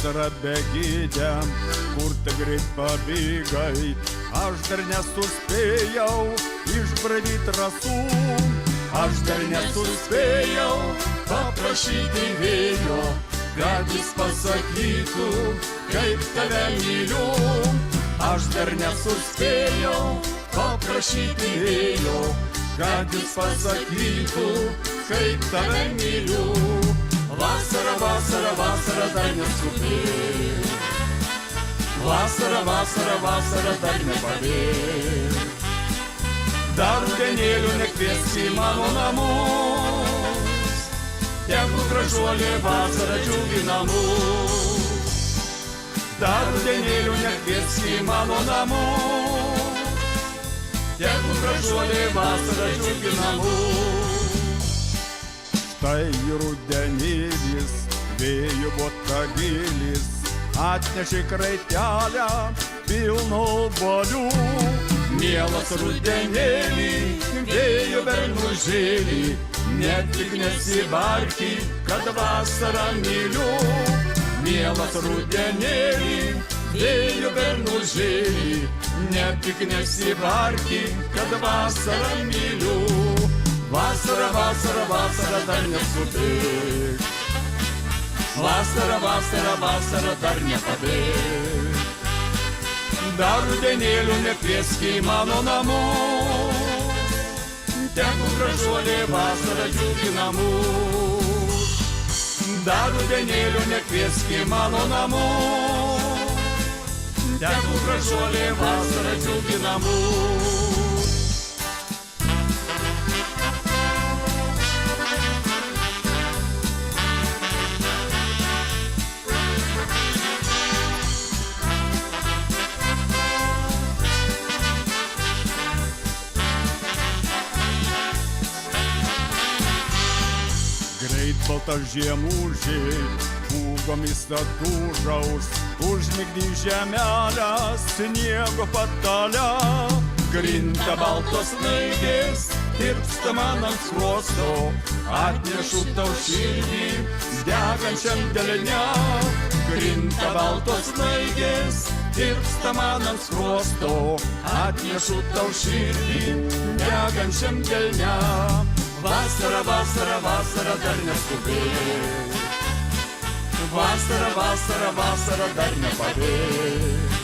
vasara begydė, kur tai greit pabėgai, aš dar nesuspėjau išbravyt rasų. Aš dar nesuspėjau paprašyti vėjo, kad jis pasakytų, kaip tave myliu. Aš dar nesuspėjau paprašyti vėjo, kad jis pasakytų, kaip tave myliu. Vasara, vasara, vasara dar neskubėk. Vasara, vasara, vasara dar nepabėk. Dar rudenėlių nekviesk į mano namus, tegu gražuolė vasara džiugina mus. Dar rudenėlių nekviesk į mano namus, tegu gražuolė vasara džiugina mus. Štai rudenėlis, vėjo botagilis, atnešė kraitelę pilną obuolių. Mielas rudenėlį, vėjo bernužėlį, net tik nesibarki, kad vasarą myliu. Mielas rudenėlį, vėjo bernužėlį, net tik nesibarki, kad vasarą myliu. Vasara, vasara, vasara dar neskubėk. Vasara, vasara, vasara dar nepabėk. Dar rudenėlių nekviesk į mano namus, tegu gražuolė vasara džiugina mus. Dar rudenėlių nekviesk į mano namus, tegu gražuolė vasara džiugina mus. Greit balta žiemužė, pūgomis atūžaus, užmigdy žemelę, sniego patalę. Grinta baltos snaigės, tirpsta man ant skruosto, atnešu tau širdį, degančiam delne. Grinta baltos snaigės, tirpsta man ant skruosto, atnešu tau širdį, degančiam delne. Vasara, vasara, vasara dar neskubėk. Vasara, vasara, vasara dar nepabėk.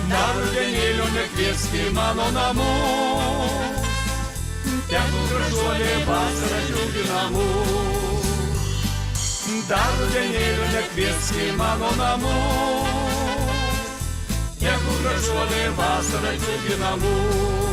Dar rudenėlių nekviesk į mano namus, tegu gražuolė vasara džiugina mus. Dar rudenėlių nekviesk į mano namus, tegu gražuolė vasara džiugina mus.